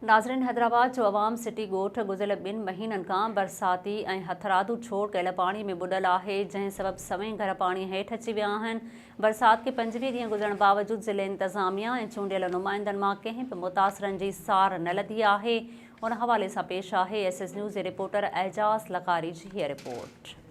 नाज़रीन, हैदराबाद जो अवाम सिटी ॻोठ गुज़िरियल 2 महीननि खां बरसाती ऐं हथरादू छोड़ कयल पाणी में बुॾल आहे, जंहिं सबब सवें घर पाणी हेठि अची विया आहिनि। बरसात के 25 ॾींहं गुज़रण बावजूद ज़िले इंतज़ामिया ऐं चूंडियल नुमाइंदनि मां कंहिं बि मुतासिरनि जी सार न लधी आहे। उन हवाले सां पेश आहे SS न्यूज़ जे रिपोर्टर एजाज़ लकारी जी हीअ रिपोर्ट।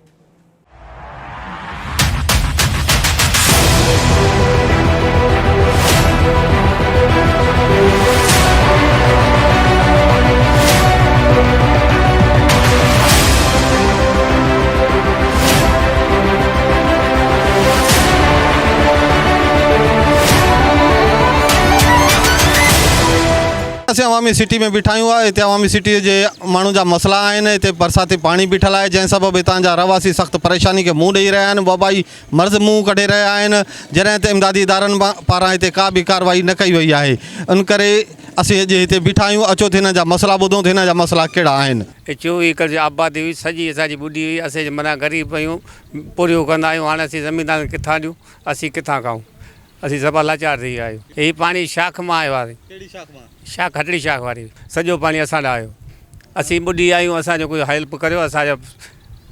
अवामी सिटी में बीठा आहियूं। हिते अवामी सिटी जे माण्हू जा मसला आहिनि। हिते बरसाती पाणी बीठल आहे, जंहिं सबबु हितां जा रहवासी सख़्तु परेशानी खे मुंहुं ॾेई रहिया आहिनि। वबाई मर्ज़ मुंहुं कढे रहिया आहिनि, जॾहिं त इमदादी इदारनि पारां हिते का बि कार्रवाई न कई वई आहे। इन करे असीं अॼु हिते बीठा आहियूं। अचो त हिन जा मसला ॿुधूं त हिन जा मसला कहिड़ा आहिनि। 24 एकड़ जी आबादी हुई, सॼी असांजी ॿुॾी हुई। असीं माना ग़रीब आहियूं, पूरियूं कंदा आहियूं। हाणे असीं ज़मीनदार किथां ॾियूं, असीं किथां खाऊं? असीं सभु लाचार थी विया आहियूं। हीउ पाणी शाख मां आयो आहे। कहिड़ी शाख मां? शाख हटड़ी शाख वारी। सॼो पाणी असां ॾांहुं आयो। असीं ॿुॾी आहियूं, असांजो कोई हेल्प करियो। असांजो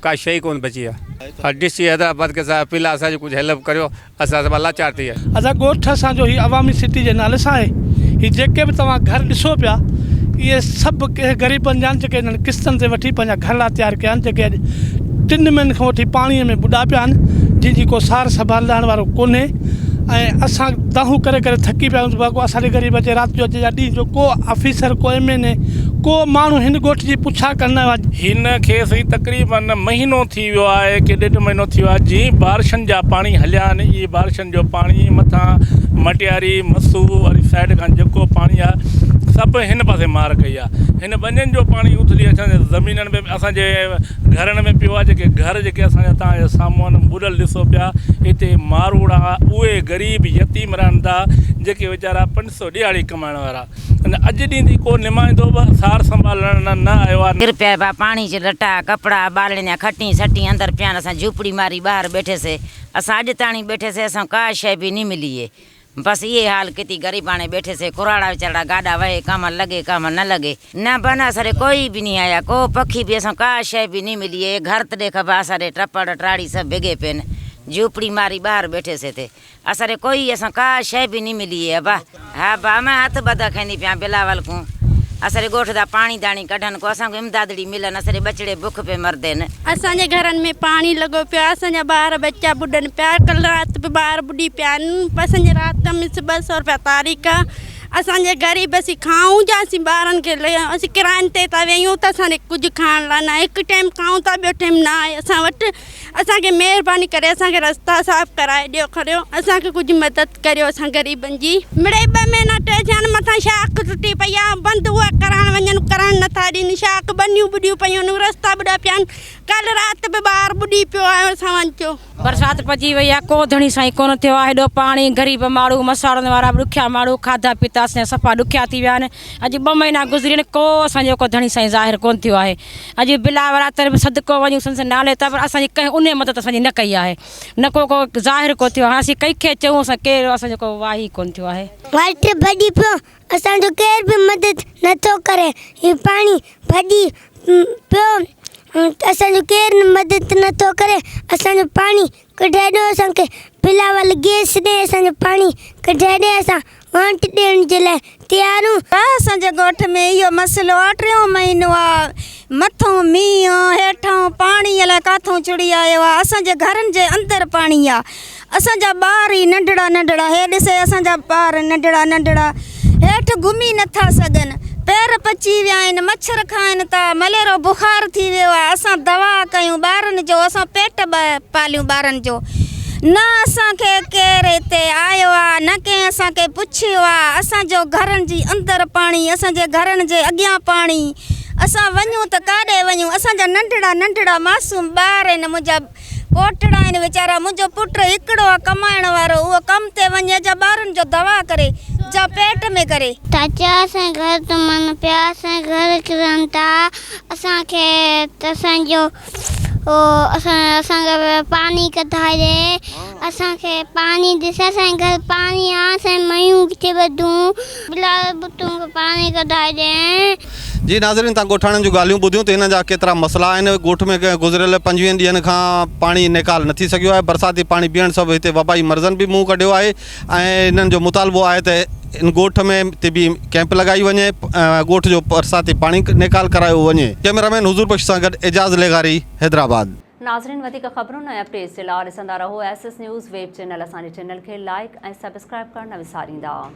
का शइ कोन बची आहे। डिस्ट्रिक्ट हैदराबाद के सां अपील आहे, असांजो कुझु हेल्प करियो। असां सभु लाचार थी विया आहियूं। असां ॻोठ असांजो हीउ अवामी सिटी जे नाले सां आहे। हीअ जेके बि तव्हां घर ॾिसो पिया, इहे सभु ग़रीबनि जा जेके हिननि किस्तनि ते वठी पंहिंजा घर तयारु कया आहिनि, जेके अॼु 3 महीननि खां वठी पाणीअ में बुॾा पिया आहिनि, जंहिंजी को सार संभालण वारो कोन्हे। ऐं असां दाहूं करे करे थकी पिया आहियूं। बाक़ो असांजे ग़रीब अचे राति जो अचे या ॾींहं जो, को ऑफिसर को MNA को माण्हू हिन ॻोठ जी पुछा करण वारो। हिन खे सही तक़रीबन महीनो थी वियो आहे कि 1.5 महीनो थी वियो आहे। जीअं बारिशनि जा पाणी हलिया आहिनि, इहे बारिशनि जो पाणी मथां मटियारी मसू वारी साइड खां जेको पाणी आहे सभु हिन पासे मार कई आहे। हिन ॿनियुनि जो पाणी उथली असांजे ज़मीननि में, असांजे घरनि में पियो आहे। जेके घर जेके असांजा तव्हांजे साम्हूं बुॾल ॾिसो पिया, हिते मारूड़ा उहे ग़रीब यतीम रहनि था, जेके वीचारा 500 ॾियाड़ी कमाइण वारा। अने अॼु ॾींहं जी को निमाइंदो बि सार संभालण न आयो आहे। गिर पिया पिया पाणी जे लटा कपिड़ा ॿारनि खटी सटी अंदरि पिया। असां झूपड़ी मारी ॿाहिरि वेठेसीं। असां अॼु ताणी वेठेसीं, असां का शइ बि न मिली है। बस ये हाल किती गरीब हाणे बैठे से कुराड़ा वीचारा गाॾा वहे, कम लगे कम न लगे न बना सरे कोई भी नहीं आया। को पखी भी असां का शइ भी नहीं मिली है। घर त ॾे खबा असांजे टपड़ टाड़ी सब भेगे पेन, झूपड़ी मारी बाहर बैठे से थे। असांजे कोई असां का शइ भी नहीं मिली है। बा हाँ बा मैं हथ बदा खैनी पिया बिलावल को। असांजे ॻोठ जा पाणी दाणी कढनि को, असांखे इमदादड़ी मिलनि। असांजे बचड़े बुख पे मरदे न। असांजे घरनि में पाणी लॻो पियो आहे। असांजा ॿार बच्चा ॿुॾनि पिया। कल्ह राति बि ॿार ॿुॾी पिया आहिनि। असांजे राति में 200 रुपया तारीख़। असांजे ग़रीब असीं खाऊं जा, असीं ॿारनि खे असीं किरायनि ते था वेहियूं त असांखे कुझु खाइण लाइ न। हिकु टाइम खाऊं था, ॿियो टाइम न आहे असां वटि। असांखे महिरबानी करे असांखे रस्ता साफ़ कराए ॾियो खरियो। असांखे कुझु मदद करियो असां ग़रीबनि जी। मिड़ेई 2 महीना 3 थिया मथां शाख टुटी पई आहे। बंदि उहा करणु वञनि, करणु नथा ॾियनि। शाख ॿनियूं ॿुॾियूं पियूं आहिनि, रस्ता ॿुॾा पिया आहिनि। कल्ह राति बि ॿार ॿुॾी पियो आहे। असां वञो बरसाति पइजी वई आहे, को धणी साईं कोन थियो आहे। हेॾो पाणी, ग़रीब माण्हू, मसाड़नि वारा बि ॾुखिया माण्हू, खाधा पीता असां सफ़ा ॾुखिया थी विया आहिनि। अॼु 2 महीना गुज़री आहिनि, को असांजो को धणी साईं ज़ाहिर कोन थियो आहे। अॼु बिलावरा तर बि सदको वञूं संस नाले त, पर असांजी कंहिं उन मदद असांजी न कई आहे। न को ज़ाहिर को थियो। हाणे असीं कंहिंखे चऊं, असां केरु असांजो को वाही कोन थियो आहे। वाइट भॼी पियो, असांजो केर बि मदद नथो करे। हीउ पाणी भॼी पियो, असांजो केरु मदद नथो करे। असांजो पाणी कढाए ॾियो असांखे। बिलावल गैस ॾे असांजो पाणी कढाए ॾे। असां वांट ॾियण जे लाइ तयार आहियूं। असांजे ॻोठ में इहो मसइलो आहे। 3 महीनो आहे। मथां मींहुं, हेठां पाणी अलाए काथां चुड़ी आयो आहे। असांजे घरनि जे अंदरि पाणी आहे। असांजा ॿार ई नंढड़ा नंढड़ा, हे ॾिसे असांजा ॿार नंढड़ा नंढड़ा हेठि घुमी नथा सघनि। पैर पची विया आहिनि, मच्छर खाइनि था, मलेरो बुखार थी वियो आहे। असां दवा कयूं ॿारनि जो, असां पेट पालियूं ॿारनि जो। न असांखे केरु हिते आयो आहे, न कंहिं असांखे पुछियो आहे। असांजो घरनि जी अंदरि पाणी, असांजे घरनि जे अॻियां पाणी। असां वञूं त काॾे वञूं? असांजा नंढड़ा नंढड़ा मासूम ॿार आहिनि, मुंहिंजा पोटड़ा आहिनि वीचारा। मुंहिंजो पुटु हिकिड़ो आहे कमाइण वारो, उहो कम ते वञे जा ॿारनि जो दवा करे जा पेट में करे। चाचा असांजे घर त मन पिया, असांजे घर किरनि था। असांखे त असांजो असांखे पानी कढाए ॾे असांखे पानी ॾिसे असांजे घर पानी आहे असांजी मयूं किथे ॿधूं बिलाल बुतूं खे पानी कढाए ॾे। जी नाज़रीन, तव्हां ॻोठाणनि जूं ॻाल्हियूं ॿुधियूं त हिन जा केतिरा मसइला आहिनि। ॻोठ में गुज़िरियल 25 ॾींहंनि खां पाणी निकाल न थी सघियो आहे। बरसाती पाणी पीअण सभु हिते वबाई मर्ज़नि बि मुंहुं कढियो आहे ऐं हिननि जो मुतालबो आहे त इन ॻोठ में ते बि कैंप लॻाई वञे, ॻोठ जो बरसाती पाणी निकाल करायो वञे। कैमरामैन हुज़ूर बख्श सां गॾु एजाज़ लेगारी, हैदराबाद। नाज़रीन, वधीक ख़बरुनि ऐं अपडेट्स जे लाइ ॾिसंदा रहो SS न्यूज़ वेब चैनल। असांजे चैनल खे लाइक ऐं सब्सक्राइब करणु न विसारींदा।